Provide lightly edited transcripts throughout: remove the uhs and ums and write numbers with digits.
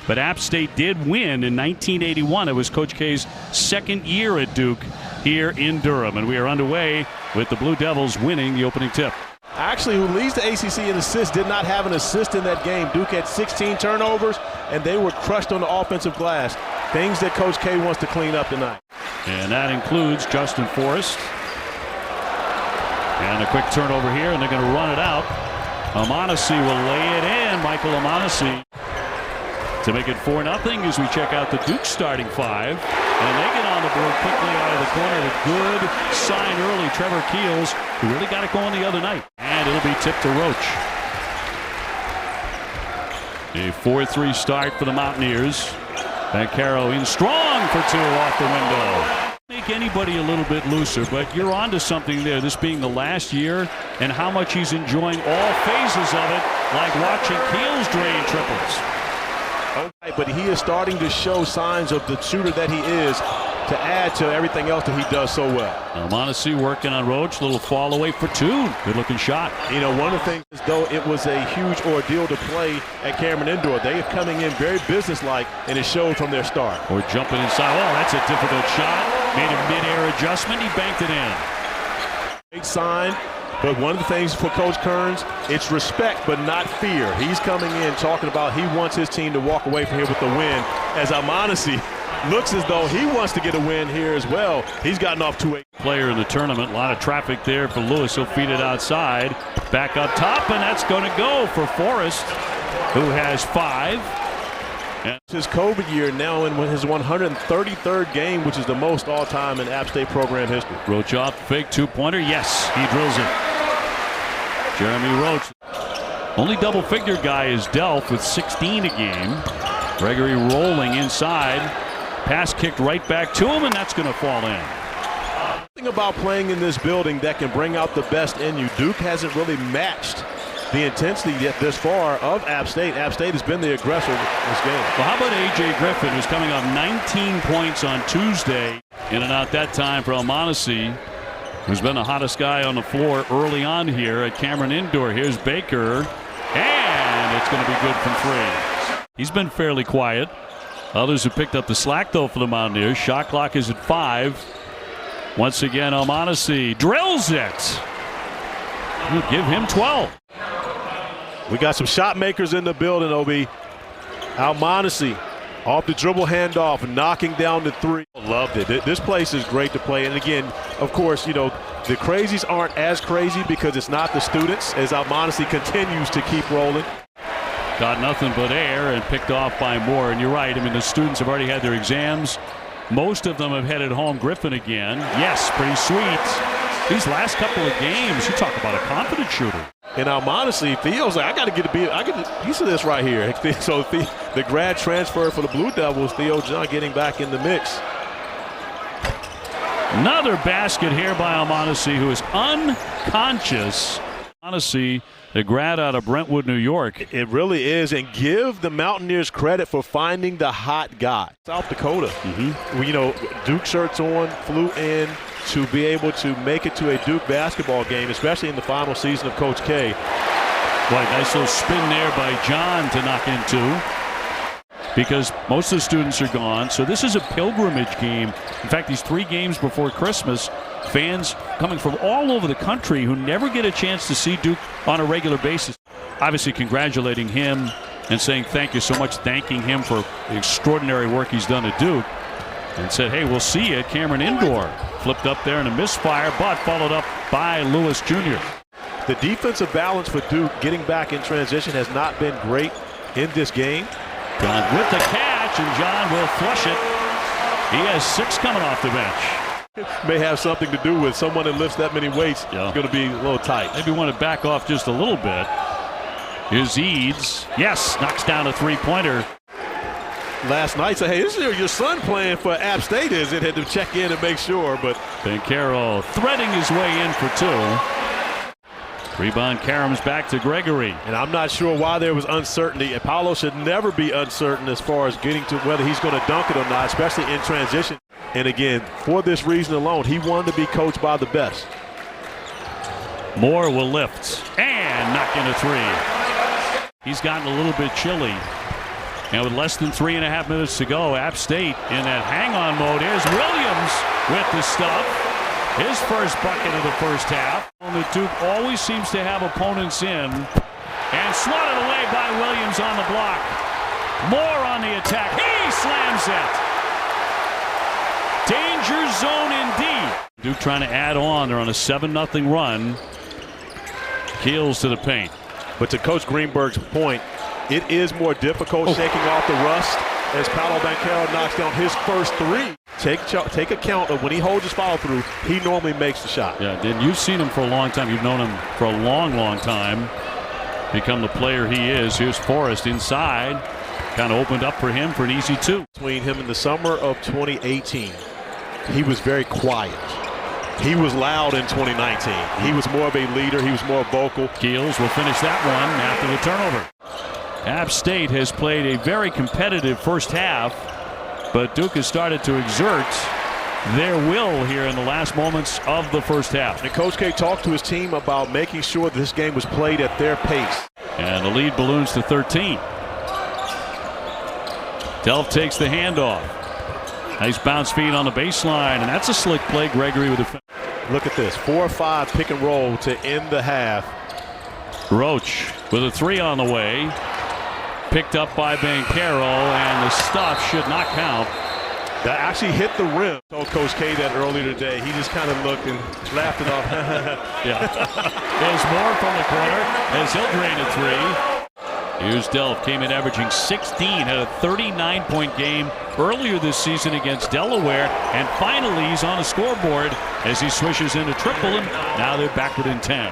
But App State did win in 1981. It was Coach K's second year at Duke here in Durham. And we are underway with the Blue Devils winning the opening tip. Actually, who leads the ACC in assists, did not have an assist in that game. Duke had 16 turnovers, and they were crushed on the offensive glass. Things that Coach K wants to clean up tonight. And that includes Justin Forrest. And a quick turnover here, and they're going to run it out. Amonasy will lay it in. Michael Amonasy to make it 4-0 as we check out the Duke starting five. And they get on the board quickly out of the corner. A good sign early. Trevor Keels, who really got it going the other night. And it'll be tipped to Roach. A 4-3 start for the Mountaineers. Banchero in strong for two off the window. Make anybody a little bit looser, but you're onto something there. This being the last year and how much he's enjoying all phases of it, like watching Keels drain triples. Okay, but he is starting to show signs of the shooter that he is, to add to everything else that he does so well. Amonasy working on Roach, little fall away for two. Good looking shot. You know, one of the things, though, it was a huge ordeal to play at Cameron Indoor. They are coming in very businesslike, and it showed from their start. Or jumping inside. Oh, that's a difficult shot. Made a mid-air adjustment. He banked it in. Great sign. But one of the things for Coach Kearns, it's respect but not fear. He's coming in talking about he wants his team to walk away from here with the win, as Amonasy looks as though he wants to get a win here as well. He's gotten off to a player in the tournament. A lot of traffic there for Lewis. He'll feed it outside. Back up top, and that's going to go for Forrest, who has 5. And his COVID year now in his 133rd game, which is the most all-time in App State program history. Roach off, fake two-pointer. Yes, he drills it. Jeremy Roach. Only double-figure guy is Delph with 16 a game. Gregory rolling inside. Pass kicked right back to him, and that's going to fall in. Something about playing in this building that can bring out the best in you. Duke hasn't really matched the intensity yet this far of App State. App State has been the aggressor in this game. Well, how about A.J. Griffin, who's coming off 19 points on Tuesday. In and out that time for Amonasy, who's been the hottest guy on the floor early on here at Cameron Indoor. Here's Baker, and it's going to be good from 3. He's been fairly quiet. Others have picked up the slack, though, for the Mountaineers. Shot clock is at 5. Once again, Amonasy drills it. We'll give him 12. We got some shot makers in the building, Obi. Amonasy off the dribble handoff, knocking down the 3. Loved it. This place is great to play. And again, of course, you know, the crazies aren't as crazy because it's not the students, as Amonasy continues to keep rolling. Got nothing but air and picked off by Moore. And you're right. I mean, the students have already had their exams. Most of them have headed home. Griffin again. Yes, pretty sweet. These last couple of games, you talk about a confident shooter. And Amonasy feels like I got to get a piece of this right here. So the grad transfer for the Blue Devils, Theo John getting back in the mix. Another basket here by Amonasy, who is unconscious. Amonasy, the grad out of Brentwood, New York. It really is, and give the Mountaineers credit for finding the hot guy. South Dakota, you know, Duke shirts on, flew in to be able to make it to a Duke basketball game, especially in the final season of Coach K. Boy, nice little spin there by John to knock into, because most of the students are gone. So this is a pilgrimage game. In fact, these 3 games before Christmas, fans coming from all over the country who never get a chance to see Duke on a regular basis. Obviously congratulating him and saying thank you so much, thanking him for the extraordinary work he's done at Duke, and said, hey, we'll see you at Cameron Indoor. Flipped up there in a misfire, but followed up by Lewis Jr. The defensive balance for Duke getting back in transition has not been great in this game. John with the catch, and John will flush it. He has 6 coming off the bench. May have something to do with someone that lifts that many weights. Yeah. It's going to be a little tight. Maybe want to back off just a little bit. Here's Eads. Yes, knocks down a 3-pointer. Last night said, hey, this is your son playing for App State, is it? Had to check in and make sure, but Banchero threading his way in for 2. Rebound caroms back to Gregory. And I'm not sure why there was uncertainty. And Paolo should never be uncertain as far as getting to whether he's going to dunk it or not, especially in transition. And again, for this reason alone, he wanted to be coached by the best. Moore will lift and knock in a 3. He's gotten a little bit chilly. And with less than 3.5 minutes to go, App State in that hang-on mode. Here's Williams with the stuff. His first bucket of the first half. The Duke always seems to have opponents in. And swatted away by Williams on the block. Moore on the attack. He slams it. Danger zone indeed. Duke trying to add on. They're on a 7-0 run. Keels to the paint. But to Coach Greenberg's point, it is more difficult shaking off the rust as Paolo Banchero knocks down his first three. Take account of when he holds his follow through, he normally makes the shot. Yeah, and you've seen him for a long time. You've known him for a long, long time. Become the player he is. Here's Forrest inside. Kind of opened up for him for an easy two. Between him in the summer of 2018, he was very quiet. He was loud in 2019. He was more of a leader. He was more vocal. Keels will finish that one after the turnover. App State has played a very competitive first half, but Duke has started to exert their will here in the last moments of the first half. And Coach K talked to his team about making sure that this game was played at their pace. And the lead balloons to 13. Delph takes the handoff. Nice bounce feed on the baseline, and that's a slick play. Gregory with the. Look at this, 4-5 pick and roll to end the half. Roach with a three on the way. Picked up by Banchero, and the stuff should not count. That actually hit the rim. Told Coach K that earlier today. He just kind of looked and laughed it off. Yeah. There's Moore from the corner as he'll drain a three. Here's Delph, came in averaging 16, had a 39-point game earlier this season against Delaware, and finally he's on the scoreboard as he swishes into triple, and now they're backward in 10.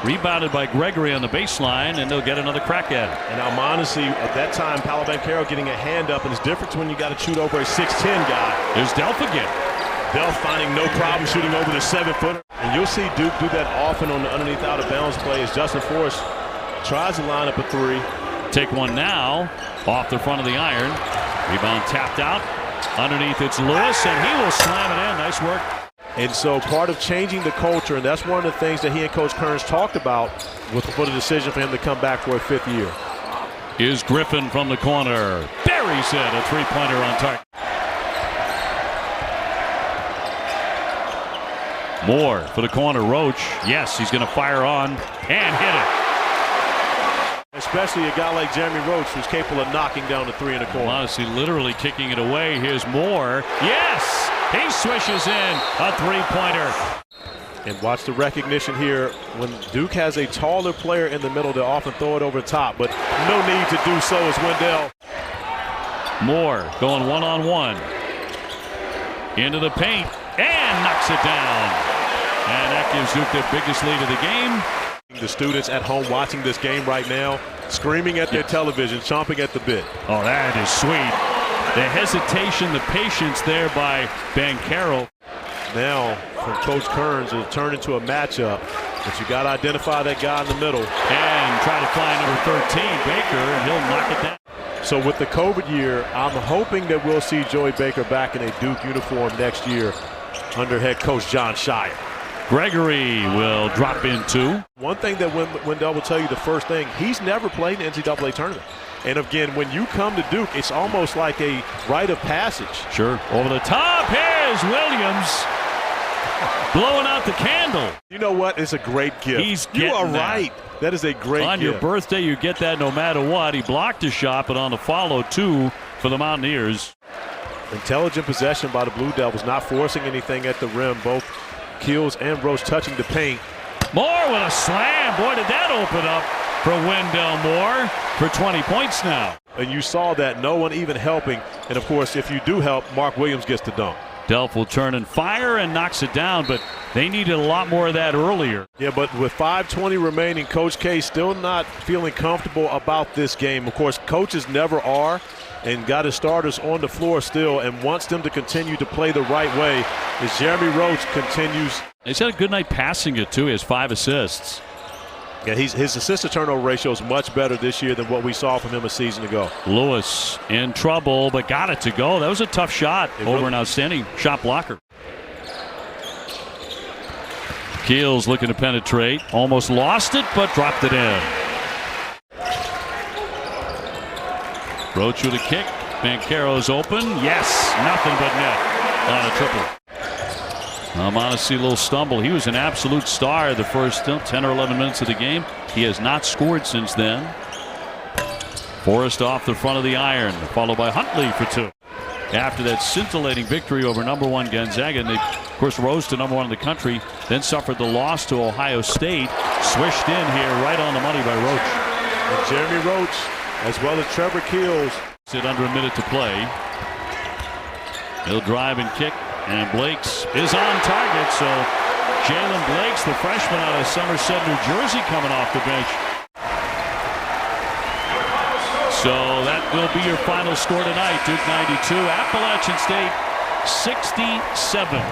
Rebounded by Gregory on the baseline, and they'll get another crack at it. And I'm honestly, at that time, Paolo Banchero getting a hand up, and it's different when you got to shoot over a 6'10 guy. There's Delph again. Delph finding no problem shooting over the 7-footer. And you'll see Duke do that often on the underneath out of bounds play as Justin Forrest tries to line up a three. Take one now, off the front of the iron. Rebound tapped out. Underneath it's Lewis, and he will slam it in. Nice work. And so part of changing the culture, and that's one of the things that he and Coach Kearns talked about for the decision for him to come back for a 5th year. Here's Griffin from the corner. Buries it, a three-pointer on target. Moore for the corner. Roach, yes, he's going to fire on and hit it. Especially a guy like Jeremy Roach, who's capable of knocking down the three in the corner. Honestly, literally kicking it away. Here's Moore. Yes! He swishes in a three-pointer. And watch the recognition here. When Duke has a taller player in the middle, they'll often throw it over the top, but no need to do so as Wendell. Moore going one-on-one. Into the paint and knocks it down. And that gives Duke their biggest lead of the game. The students at home watching this game right now, screaming at their television, chomping at the bit. Oh, that is sweet. The hesitation, the patience there by Banchero. Now, from Coach Kearns, it'll turn into a matchup, but you got to identify that guy in the middle. And try to find number 13, Baker, and he'll knock it down. So with the COVID year, I'm hoping that we'll see Joey Baker back in a Duke uniform next year under head coach John Shire. Gregory will drop in two. One thing that Wendell will tell you, the first thing, he's never played in the NCAA tournament. And again, when you come to Duke, it's almost like a rite of passage. Sure. Over the top, here's Williams. Blowing out the candle. You know what? It's a great gift. You are right. That is a great gift. On your birthday, you get that no matter what. He blocked a shot, but on the follow, two for the Mountaineers. Intelligent possession by the Blue Devils, not forcing anything at the rim. Both Keels and Roach touching the paint. Moore with a slam. Boy, did that open up for Wendell Moore for 20 points now. And you saw that, no one even helping. And, of course, if you do help, Mark Williams gets the dunk. Delph will turn and fire and knocks it down, but they needed a lot more of that earlier. Yeah, but with 5:20 remaining, Coach K still not feeling comfortable about this game. Of course, coaches never are, and got his starters on the floor still and wants them to continue to play the right way as Jeremy Roach continues. He's had a good night passing it, too. He has 5 assists. Yeah, his assist-to-turnover ratio is much better this year than what we saw from him a season ago. Lewis in trouble, but got it to go. That was a tough shot over an outstanding shot blocker. Keels looking to penetrate. Almost lost it, but dropped it in. Roach with a kick. Banchero's open. Yes, nothing but net on a triple. Almonte, a little stumble. He was an absolute star the first 10 or 11 minutes of the game. He has not scored since then. Forrest off the front of the iron, followed by Huntley for 2. After that scintillating victory over #1 Gonzaga, and they, of course, rose to #1 in the country, then suffered the loss to Ohio State. Swished in here right on the money by Roach. And Jeremy Roach, as well as Trevor Keels. Sit under a minute to play. He'll drive and kick, and Blakes is on target. So Jalen Blakes, the freshman out of Somerset, New Jersey, coming off the bench. So that will be your final score tonight. Duke 92, Appalachian State 67.